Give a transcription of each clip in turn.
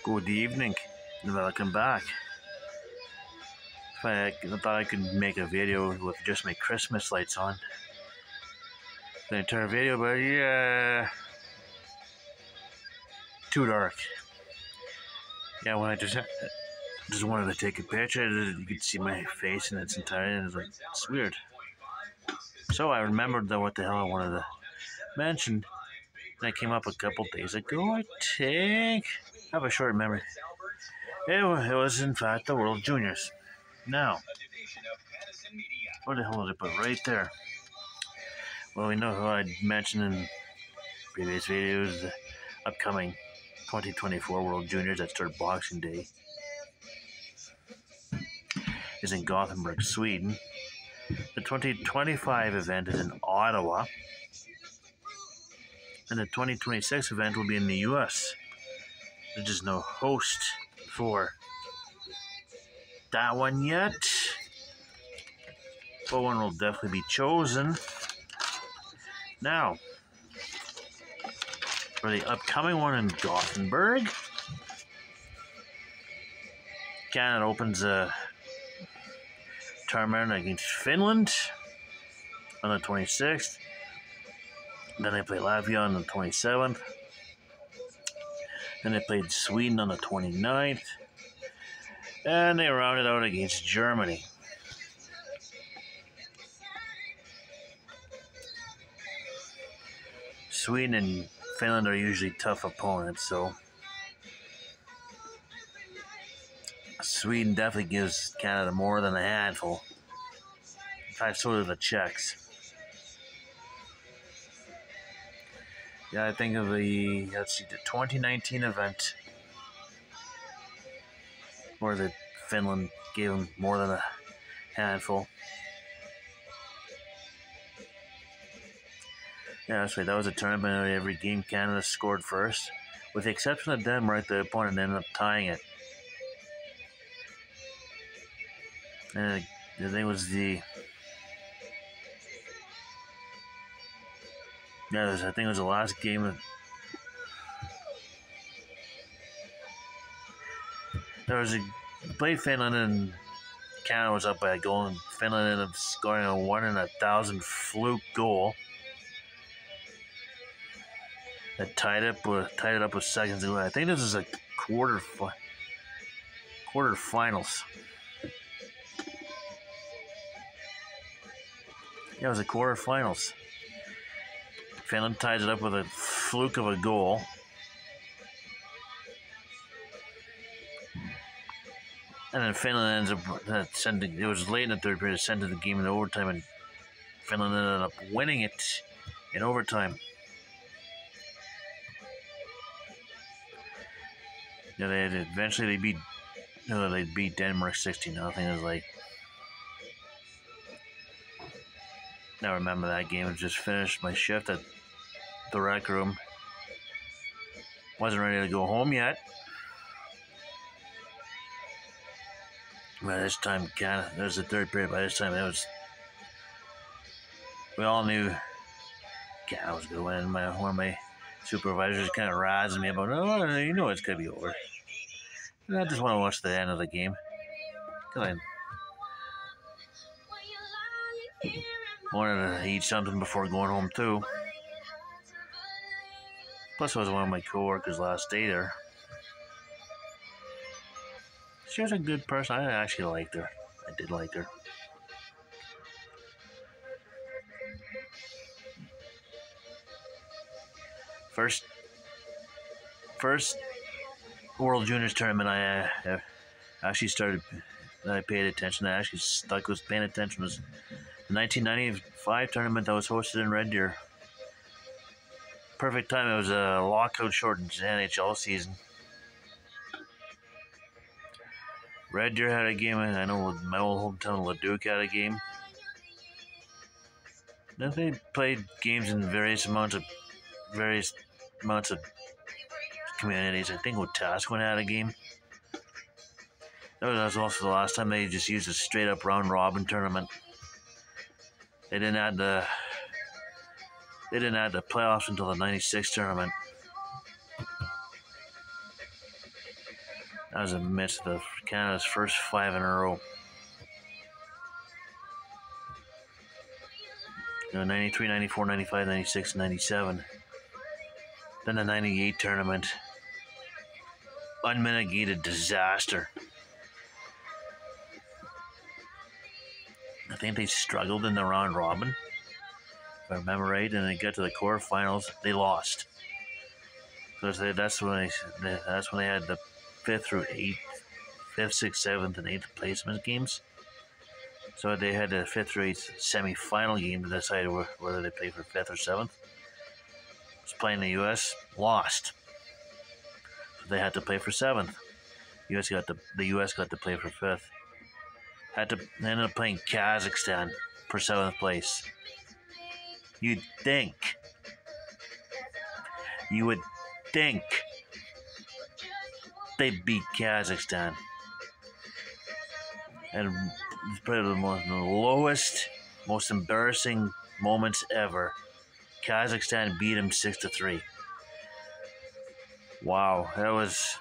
Good evening and welcome back. I thought I could make a video with just my Christmas lights on. The entire video, but yeah, too dark. Yeah, when I just wanted to take a picture, you could see my face in its entirety, and it's weird. So I remembered what the hell I wanted to mention. That came up a couple days ago, I think. I have a short memory. It was in fact the World Juniors. Now, what the hell did I put right there? Well, we know who I mentioned in previous videos, the upcoming 2024 World Juniors that start Boxing Day is in Gothenburg, Sweden. The 2025 event is in Ottawa. And the 2026 event will be in the US. There's just no host for that one yet. But one will definitely be chosen. Now, for the upcoming one in Gothenburg, Canada opens a tournament against Finland on the 26th. Then they play Latvia on the 27th. Then they played Sweden on the 29th. And they rounded out against Germany. Sweden and Finland are usually tough opponents, so Sweden definitely gives Canada more than a handful. In fact, so do the Czechs. Yeah, I think of the 2019 event where the Finland gave them more than a handful. Yeah, that's right. That was a tournament where every game Canada scored first. With the exception of Denmark, the opponent ended up tying it. And I think it was I think it was the last game. Played Finland, and Canada was up by a goal, and Finland ended up scoring a 1 in 1,000 fluke goal that tied it up with seconds to go. I think this is a quarterfinals. Yeah, it was a quarterfinals. Finland ties it up with a fluke of a goal. And then Finland ends up sending. It was late in the third period, sending the game in overtime, and Finland ended up winning it in overtime. Yeah, they beat Denmark 60-0. It was like, I remember that game. I just finished my shift at the rec room. Wasn't ready to go home yet. By this time, Canada, it was the third period. By this time, we all knew Canada was going to win. One of my supervisors kind of razzing me about, oh, you know it's going to be over. And I just want to watch the end of the game. Because I wanted to eat something before going home, too. Plus, it was one of my coworkers last day there. She was a good person. I actually liked her. I did like her. First World Juniors tournament I actually started, I paid attention. I actually stuck with paying attention was the 1995 tournament that was hosted in Red Deer. Perfect time. It was a lockout shortened NHL season. Red Deer had a game. I know my old hometown Leduc had a game. Then they played games in various amounts of communities. I think Wetaskiwin had a game. That was also the last time they just used a straight up round robin tournament. They didn't add the playoffs until the '96 tournament. That was amidst of Canada's first 5 in a row. 93, 94, 95, 96, 97. Then the 98 tournament. Unmitigated disaster. I think they struggled in the round robin, if I remember right, and they got to the quarterfinals. They lost. So that's when they had the 5th through 8th, 5th, 6th, 7th, and 8th placement games. So they had the 5th through 8th semi-final game to decide whether they play for 5th or 7th. Was playing the U.S. Lost. So they had to play for 7th. The U.S. got to play for 5th. They ended up playing Kazakhstan for 7th place. You would think they beat Kazakhstan. And it's probably one of the lowest, most embarrassing moments ever. Kazakhstan beat them 6-3. Wow, that was...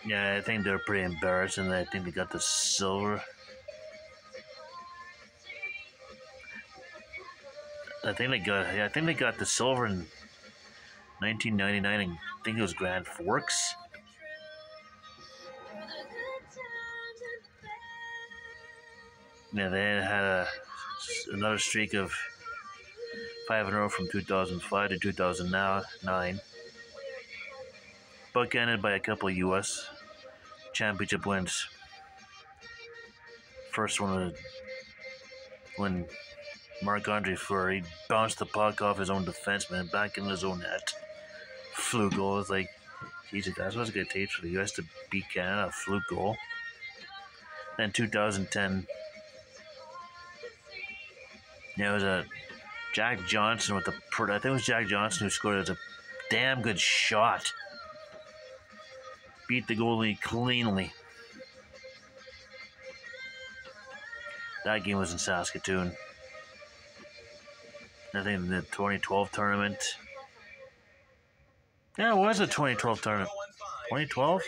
Yeah, I think they're pretty embarrassed, and I think they got the silver. I think they got the silver in 1999, and I think it was Grand Forks. Yeah, they had another streak of 5 in a row from 2005 to 2009. Bookended by a couple of U.S. championship wins. First one was when Marc-Andre Fleury bounced the puck off his own defenseman back in his own net. Fluke goal. It's like, Jesus, that's what's going to take for the U.S. to beat Canada. A fluke goal. Then 2010. Yeah, it was a Jack Johnson I think it was Jack Johnson who scored. It was a damn good shot. Beat the goalie cleanly. That game was in Saskatoon. I think the 2012 tournament. Yeah, it was a 2012 tournament. 2012?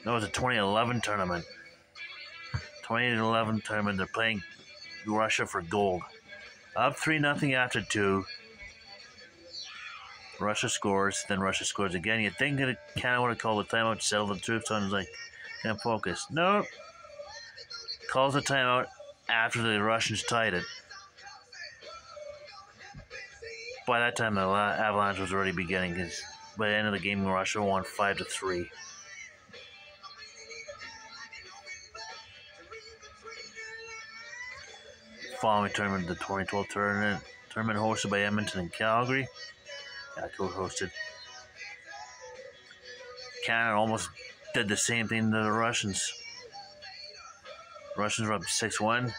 That was a 2011 tournament. 2011 tournament, they're playing Russia for gold. Up 3-0 after 2. Russia scores, then Russia scores again. You'd think that Canada would have called a timeout to settle the troops on. Like, can't focus. No. Calls a timeout after the Russians tied it. By that time, the avalanche was already beginning, because by the end of the game, Russia won 5-3. Following tournament, the 2012 tournament hosted by Edmonton and Calgary. Yeah, co-hosted. Canada almost did the same thing to the Russians. Russians were up 6-1.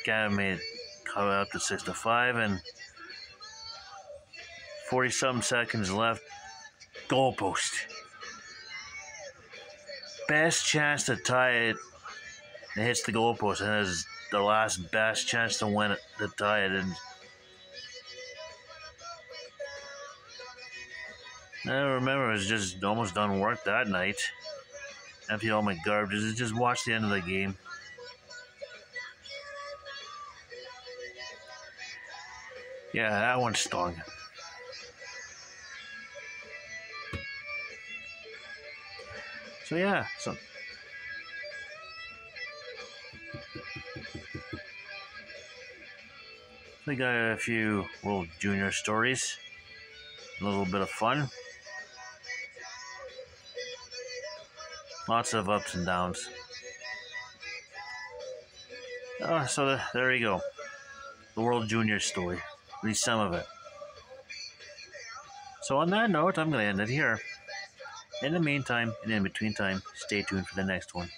Canada made it up to 6-5, and 40-something seconds left. Goalpost. Best chance to tie it. It hits the goalpost, and it is the last best chance to win it, to tie it. And I remember it was just almost done work that night. Emptied all my garbage. Just watched the end of the game. Yeah, that one stung. So yeah, we got a few World Junior stories. A little bit of fun. Lots of ups and downs. So there you go. The World Junior story. At least some of it. So on that note, I'm going to end it here. In the meantime, and in between time, stay tuned for the next one.